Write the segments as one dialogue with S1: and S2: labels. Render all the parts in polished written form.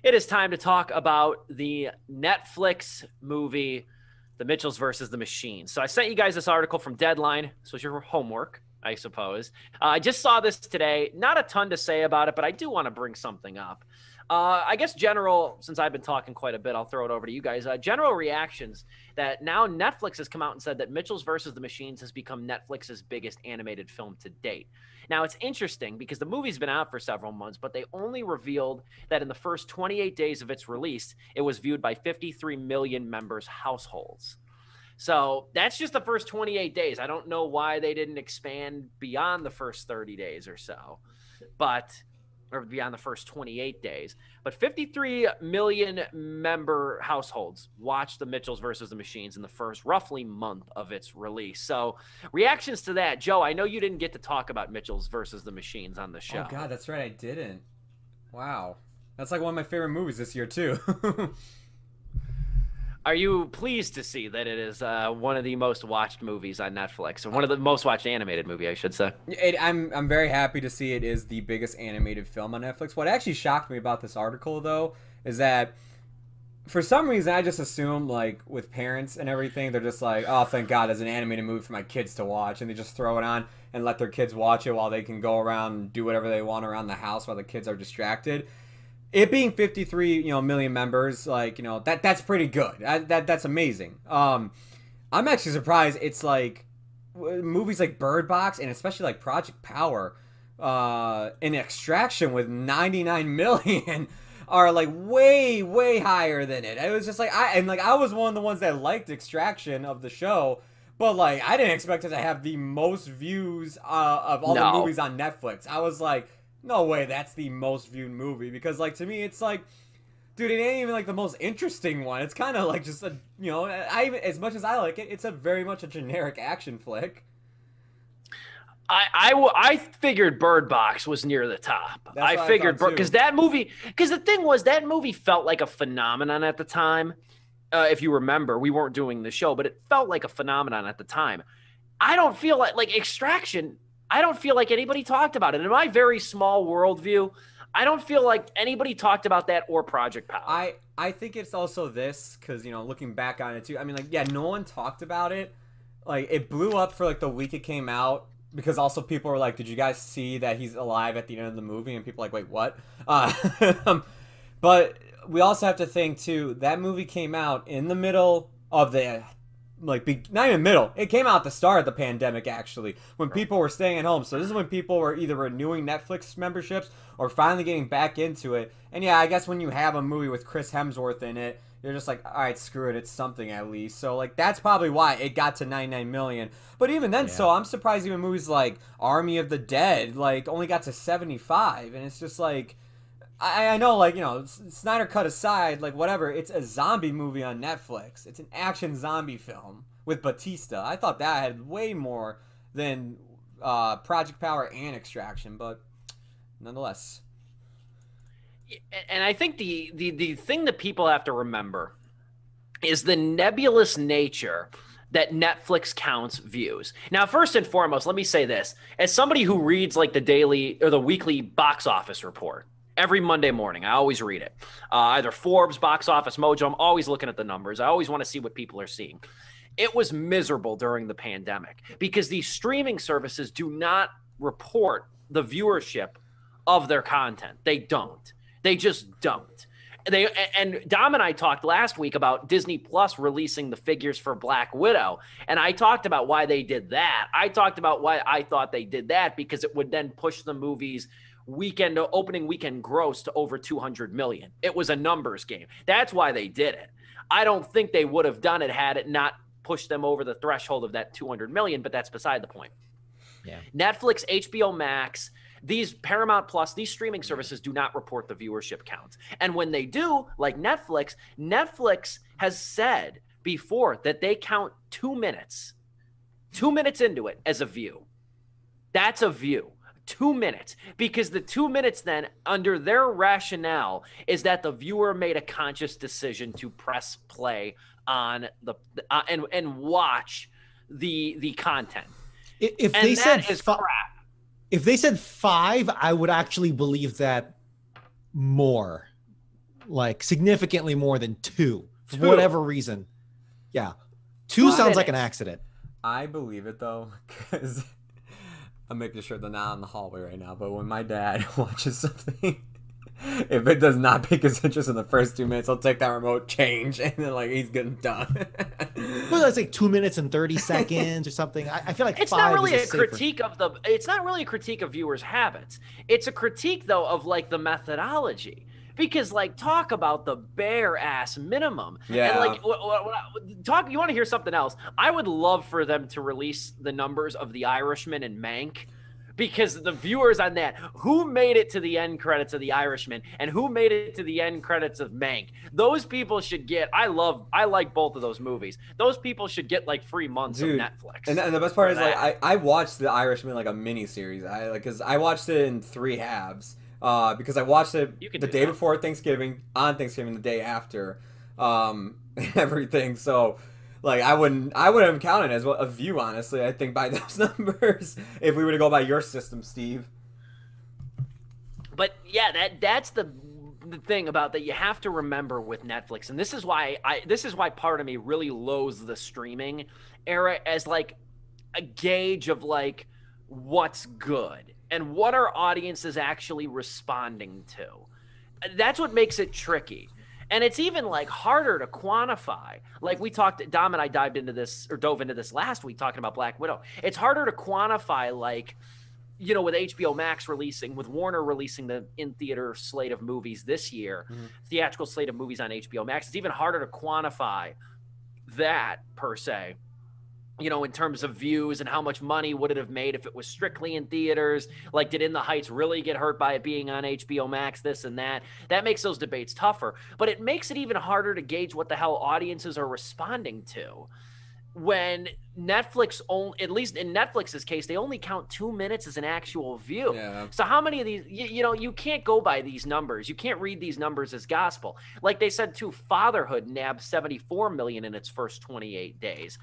S1: It is time to talk about the Netflix movie, The Mitchells versus the Machines. So I sent you guys this article from Deadline. This was your homework, I suppose. I just saw this today. Not a ton to say about it, but I do want to bring something up. I guess since I've been talking quite a bit, I'll throw it over to you guys. General reactions that now Netflix has come out and said that Mitchells versus the Machines has become Netflix's biggest animated film to date. Now, it's interesting because the movie's been out for several months, but they only revealed that in the first 28 days of its release, it was viewed by 53 million members' households. So that's just the first 28 days. I don't know why they didn't expand beyond the first 30 days or so, or beyond the first 28 days. But 53 million member households watched The Mitchells versus the Machines in the first roughly month of its release. So reactions to that. Joe, I know you didn't get to talk about Mitchells versus the Machines on the show.
S2: Oh, God, that's right. I didn't. Wow. That's like one of my favorite movies this year, too.
S1: Are you pleased to see that it is one of the most watched movies on Netflix, or one of the most watched animated movie, I should say?
S2: I'm very happy to see it is the biggest animated film on Netflix. What actually shocked me about this article, though, is that for some reason I just assume, like, with parents and everything, they're just like, oh, thank God, there's an animated movie for my kids to watch, and they just throw it on and let their kids watch it while they can go around and do whatever they want around the house while the kids are distracted. It being 53, million members, like, that's pretty good. That's amazing. I'm actually surprised it's like movies like Bird Box and especially like Project Power, and Extraction with 99 million are like way, way higher than it. It was just like I was one of the ones that liked Extraction of the show, but like I didn't expect it to have the most views of all the movies on Netflix. I was like, no way that's the most viewed movie, because like to me it's like, dude, it ain't even like the most interesting one. It's kind of like just a, as much as I like it, it's a very much a generic action flick.
S1: I figured Bird Box was near the top. I figured because the thing was that movie felt like a phenomenon at the time. If you remember, we weren't doing the show, but it felt like a phenomenon at the time. I don't feel like Extraction. I don't feel like anybody talked about it. In my very small worldview, I don't feel like anybody talked about that or Project Power.
S2: I think it's also this, because, looking back on it too, I mean, like, yeah, no one talked about it. Like, it blew up for, like, the week it came out, because also people were like, did you guys see that he's alive at the end of the movie? And people are like, wait, what? But we also have to think, too, that movie came out in the middle of the... not even middle. It came out at the start of the pandemic, actually, when people were staying at home. So this is when people were either renewing Netflix memberships or finally getting back into it. And yeah, I guess when you have a movie with Chris Hemsworth in it, you're just like, all right, screw it, it's something at least. So like that's probably why it got to 99 million. But even then, so I'm surprised even movies like Army of the Dead like only got to 75, and it's just like, I know, like, Snyder cut aside, like, whatever, it's a zombie movie on Netflix. It's an action zombie film with Batista. I thought that had way more than Project Power and Extraction, but nonetheless.
S1: And I think the thing that people have to remember is the nebulous nature that Netflix counts views. Now, first and foremost, let me say this. As somebody who reads, like, the daily or the weekly box office report, every Monday morning, I always read it. Either Forbes, Box Office Mojo. I'm always looking at the numbers. I always want to see what people are seeing. It was miserable during the pandemic because these streaming services do not report the viewership of their content. They don't. They just don't. And Dom and I talked last week about Disney Plus releasing the figures for Black Widow. And I talked about why they did that. I talked about why I thought they did that, because it would then push the movie's opening weekend gross to over 200 million. It was a numbers game. That's why they did it. I don't think they would have done it had it not pushed them over the threshold of that 200 million, but that's beside the point. Yeah. Netflix, HBO Max, these Paramount Plus, these streaming services do not report the viewership counts. And when they do, like Netflix has said before that they count 2 minutes into it as a view. That's a view. 2 minutes, because the 2 minutes then, under their rationale, is that the viewer made a conscious decision to press play on the and watch the content.
S3: If
S1: and
S3: they said
S1: crap.
S3: If they said 5, I would actually believe that more. like significantly more than 2 for
S1: 2.
S3: whatever reason. Yeah, 2 sounds like an accident.
S2: I believe it though, because I'm making sure they're not in the hallway right now. But when my dad watches something, if it does not pique his interest in the first 2 minutes, he'll take that remote, change, and then like he's getting done.
S3: Well, that's like 2 minutes and 30 seconds or something. I feel like
S1: it's not really a critique of the. It's not really a critique of viewers' habits. It's a critique though of like the methodology. Because like talk about the bare ass minimum.
S2: Yeah.
S1: And like you want to hear something else? I would love for them to release the numbers of The Irishman and Mank. Because the viewers on that, who made it to the end credits of The Irishman and who made it to the end credits of Mank, those people should get. I like both of those movies. Those people should get like free months of Netflix.
S2: And the best part is like I watched The Irishman like a mini series. Because I watched it in 3 halves. Because I watched it the day before Thanksgiving, on Thanksgiving, the day after, and everything. So, like, I wouldn't have counted as a view, honestly. I think by those numbers, if we were to go by your system, Steve.
S1: But yeah, that's the thing about that you have to remember with Netflix, and this is why part of me really loathes the streaming era as like a gauge of like what's good. And what our audience is actually responding to. That's what makes it tricky. And it's even like harder to quantify. Like we talked, Dom and I dove into this last week talking about Black Widow. It's harder to quantify, like, you know, with HBO Max releasing, with Warner releasing the in-theater slate of movies this year, theatrical slate of movies on HBO Max. It's even harder to quantify that per se. You know, in terms of views and how much money would it have made if it was strictly in theaters? Like, did In the Heights really get hurt by it being on HBO Max, this and that? That makes those debates tougher. But it makes it even harder to gauge what the hell audiences are responding to. When Netflix, at least in Netflix's case, they only count 2 minutes as an actual view.
S2: Yeah.
S1: So how many of these, you know, you can't go by these numbers. You can't read these numbers as gospel. Like they said, too, Fatherhood nabbed 74 million in its first 28 days.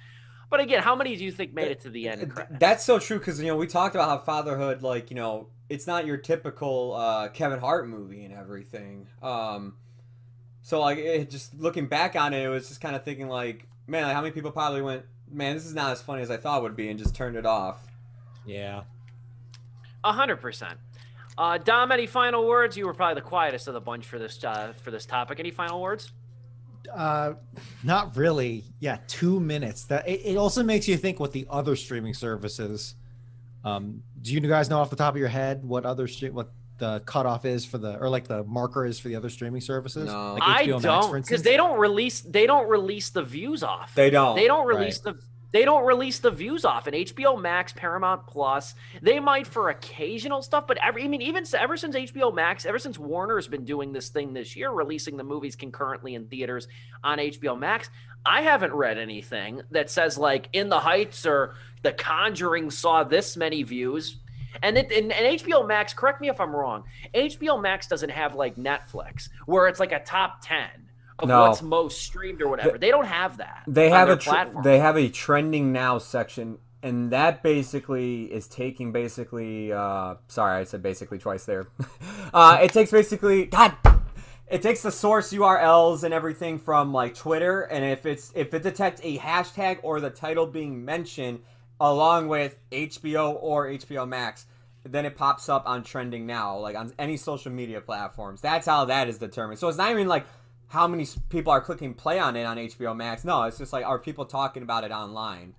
S1: But again, how many do you think made it to the end credits?
S2: That's so true because, you know, we talked about how Fatherhood, like, you know, it's not your typical Kevin Hart movie and everything. So, like, just looking back on it, it was just kind of thinking, like, man, like, how many people probably went, man, this is not as funny as I thought it would be, and just turned it off.
S3: Yeah.
S1: 100%. Dom, any final words? You were probably the quietest of the bunch for this topic. Any final words?
S3: Not really. Yeah, 2 minutes. That it also makes you think what the other streaming services. Do you guys know off the top of your head what the cutoff is for the marker is for the other streaming services?
S2: No,
S3: like
S1: I
S3: HBO Max,
S1: don't, because they don't release the views off.
S2: They don't
S1: release the views off. And HBO Max, Paramount Plus, they might for occasional stuff, but ever since HBO Max, ever since Warner's been doing this thing this year, releasing the movies concurrently in theaters on HBO Max, I haven't read anything that says like In the Heights or The Conjuring saw this many views. And HBO Max, correct me if I'm wrong, HBO Max doesn't have like Netflix where it's like a top 10 of what's most streamed or whatever. They don't have that.
S2: They have
S1: platform.
S2: They have a trending now section, and that basically is taking sorry, I said basically twice there. It takes it takes the source URLs and everything from like Twitter, and if it detects a hashtag or the title being mentioned along with HBO or HBO Max, then it pops up on trending now, like on any social media platforms. That's how that is determined. So it's not even like how many people are clicking play on it on HBO Max. No, it's just like, are people talking about it online?